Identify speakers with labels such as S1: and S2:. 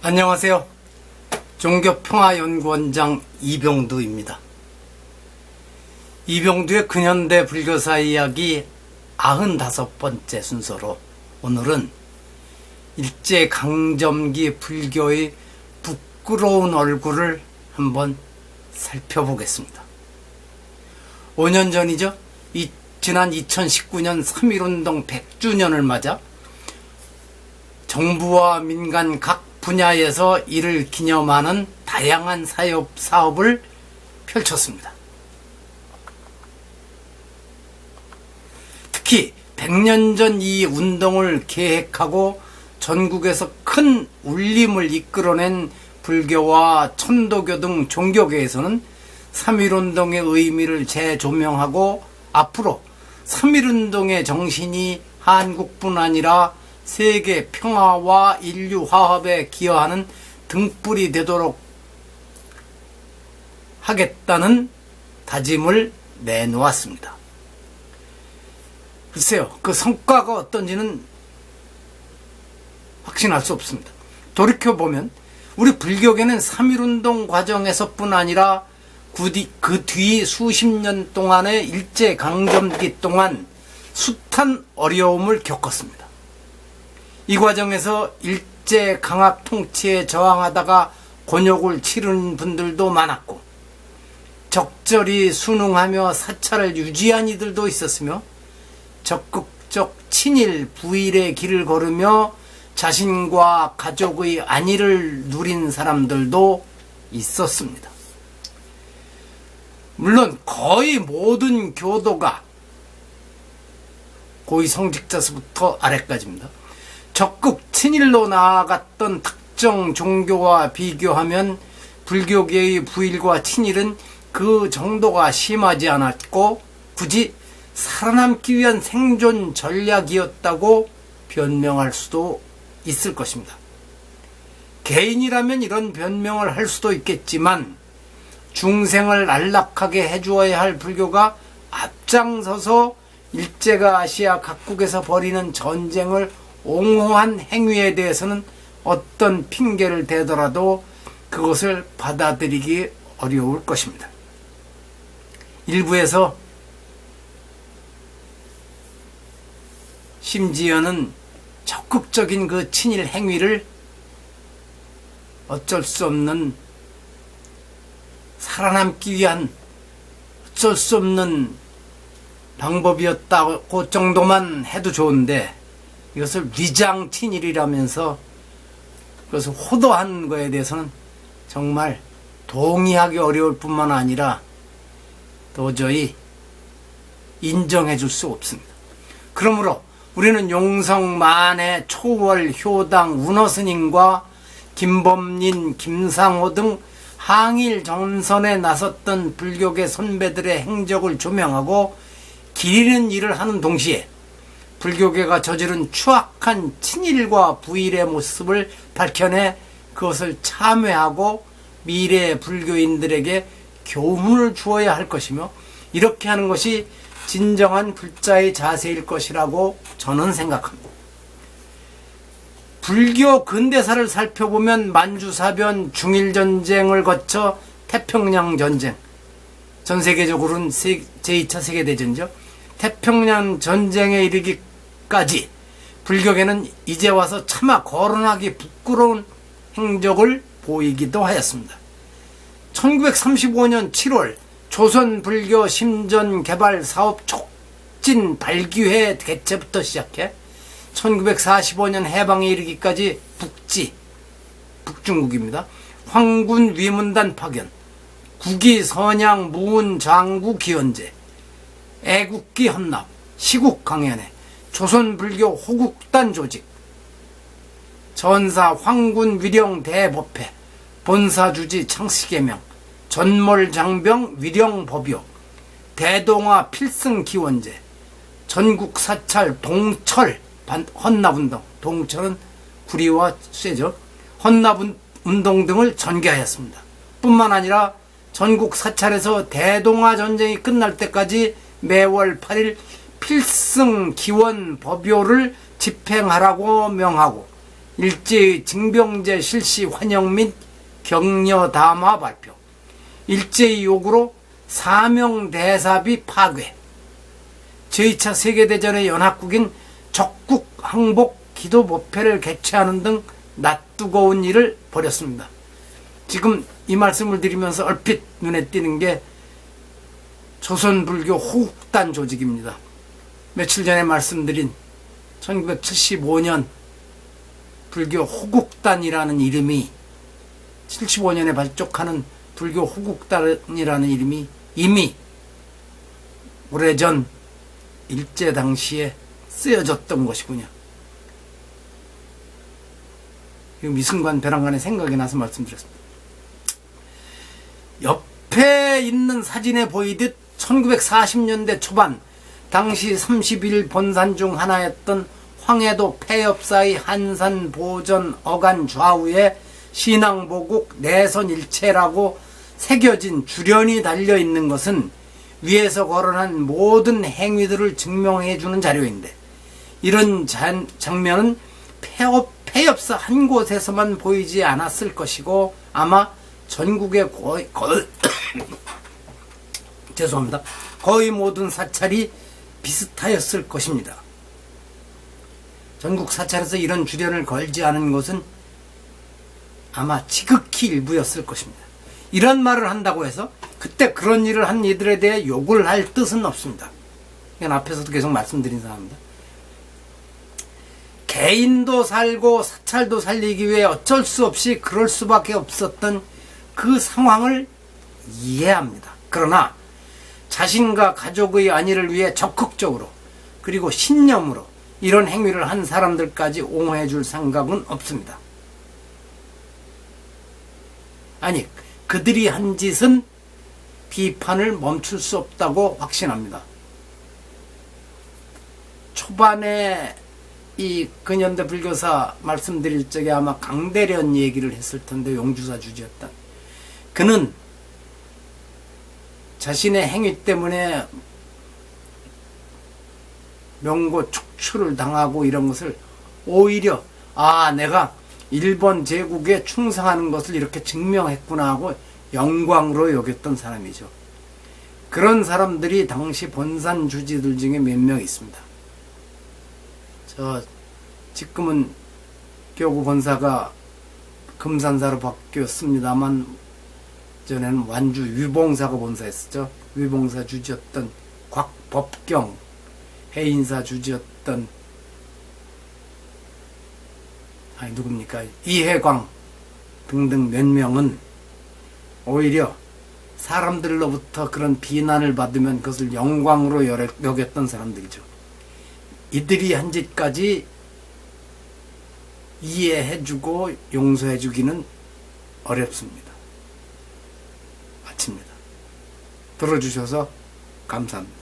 S1: 안녕하세요. 종교평화연구원장 이병두입니다. 이병두의 근현대 불교사 이야기 95번째 순서로 오늘은 일제강점기 불교의 부끄러운 얼굴을 한번 살펴보겠습니다. 5년 전이죠. 지난 2019년 3.1운동 100주년을 맞아 정부와 민간 각 분야에서 이를 기념하는 다양한 사업을 펼쳤습니다. 특히 100년 전 이 운동을 계획하고 전국에서 큰 울림을 이끌어낸 불교와 천도교 등 종교계에서는 3.1운동의 의미를 재조명하고 앞으로 3.1운동의 정신이 한국뿐 아니라 세계 평화와 인류 화합에 기여하는 등불이 되도록 하겠다는 다짐을 내놓았습니다. 글쎄요, 그 성과가 어떤지는 확신할 수 없습니다. 돌이켜보면 우리 불교계는 3.1운동 과정에서뿐 아니라 그 뒤 수십 년 동안의 일제강점기 동안 숱한 어려움을 겪었습니다. 이 과정에서 일제 강압 통치에 저항하다가 곤욕을 치른 분들도 많았고 적절히 순응하며 사찰을 유지한 이들도 있었으며 적극적 친일 부일의 길을 걸으며 자신과 가족의 안위를 누린 사람들도 있었습니다. 물론 거의 모든 교도가 고위 성직자서부터 아래까지입니다. 적극 친일로 나아갔던 특정 종교와 비교하면 불교계의 부일과 친일은 그 정도가 심하지 않았고 굳이 살아남기 위한 생존 전략이었다고 변명할 수도 있을 것입니다. 개인이라면 이런 변명을 할 수도 있겠지만 중생을 안락하게 해주어야 할 불교가 앞장서서 일제가 아시아 각국에서 벌이는 전쟁을 옹호한 행위에 대해서는 어떤 핑계를 대더라도 그것을 받아들이기 어려울 것입니다. 일부에서 심지어는 적극적인 그 친일 행위를 어쩔 수 없는 살아남기 위한 어쩔 수 없는 방법이었다고 정도만 해도 좋은데 이것을 위장 친일이라면서 그것을 호도한 거에 대해서는 정말 동의하기 어려울 뿐만 아니라 도저히 인정해 줄 수 없습니다. 그러므로 우리는 용성, 만해, 초월, 효당, 운어스님과 김범린, 김상호 등 항일 정선에 나섰던 불교계 선배들의 행적을 조명하고 기리는 일을 하는 동시에 불교계가 저지른 추악한 친일과 부일의 모습을 밝혀내 그것을 참회하고 미래의 불교인들에게 교훈을 주어야 할 것이며 이렇게 하는 것이 진정한 불자의 자세일 것이라고 저는 생각합니다. 불교 근대사를 살펴보면 만주사변, 중일전쟁을 거쳐 태평양 전쟁, 전 세계적으로는 제2차 세계대전이죠. 태평양 전쟁에 이르기까지 불교계는 이제 와서 차마 거론하기 부끄러운 행적을 보이기도 하였습니다. 1935년 7월 조선불교 심전개발 사업 촉진 발기회 개최부터 시작해 1945년 해방에 이르기까지 북중국입니다. 황군 위문단 파견, 국위 선양 무운 장구 기원제, 애국기 헌납, 시국 강연회, 조선불교 호국단 조직, 전사 황군 위령 대법회, 본사주지 창씨개명, 전몰장병 위령법요, 대동아 필승 기원제, 전국사찰 동철 헌납운동, 동철은 구리와 쇠죠. 헌납운동 등을 전개하였습니다. 뿐만 아니라 전국 사찰에서 대동아 전쟁이 끝날 때까지 매월 8일 필승 기원 법요를 집행하라고 명하고 일제의 징병제 실시 환영 및 격려 담화 발표, 일제의 요구로 사명대사비 파괴, 제2차 세계대전의 연합국인 적국 항복 기도법회를 개최하는 등 낯뜨거운 일을 벌였습니다. 지금 이 말씀을 드리면서 얼핏 눈에 띄는 게 조선불교 호국단 조직입니다. 며칠 전에 말씀드린 1975년 불교 호국단이라는 이름이, 75년에 발족하는 불교 호국단이라는 이름이 이미 오래전 일제 당시에 쓰여졌던 것이군요. 미승관 벼랑간의 생각이 나서 말씀드렸습니다. 옆에 있는 사진에 보이듯 1940년대 초반 당시 31 본산 중 하나였던 황해도 폐업사의 한산보전 어간 좌우에 신앙보국 내선일체라고 새겨진 주련이 달려있는 것은 위에서 거론한 모든 행위들을 증명해주는 자료인데, 이런 장면은 폐업사 한 곳에서만 보이지 않았을 것이고 아마 전국의 죄송합니다. 거의 모든 사찰이 비슷하였을 것입니다. 전국 사찰에서 이런 주련을 걸지 않은 것은 아마 지극히 일부였을 것입니다. 이런 말을 한다고 해서 그때 그런 일을 한 이들에 대해 욕을 할 뜻은 없습니다. 이건 앞에서도 계속 말씀드린 사람입니다. 개인도 살고 사찰도 살리기 위해 어쩔 수 없이 그럴 수밖에 없었던 그 상황을 이해합니다. 그러나 자신과 가족의 안위를 위해 적극적으로 그리고 신념으로 이런 행위를 한 사람들까지 옹호해 줄 생각은 없습니다. 아니, 그들이 한 짓은 비판을 멈출 수 없다고 확신합니다. 초반에 이 근현대 불교사 말씀드릴 적에 아마 강대련 얘기를 했을 텐데, 용주사 주지였다. 그는 자신의 행위 때문에 명고 축출을 당하고 이런 것을 오히려 내가 일본 제국에 충성하는 것을 이렇게 증명했구나 하고 영광으로 여겼던 사람이죠. 그런 사람들이 당시 본산 주지들 중에 몇 명 있습니다. 지금은 교구 본사가 금산사로 바뀌었습니다만 전에는 완주 위봉사가 본사였었죠. 위봉사 주지였던 곽법경, 해인사 주지였던 누굽니까? 이해광 등등 몇 명은 오히려 사람들로부터 그런 비난을 받으면 그것을 영광으로 여겼던 사람들이죠. 이들이 한 짓까지 이해해주고 용서해주기는 어렵습니다. 마칩니다. 들어주셔서 감사합니다.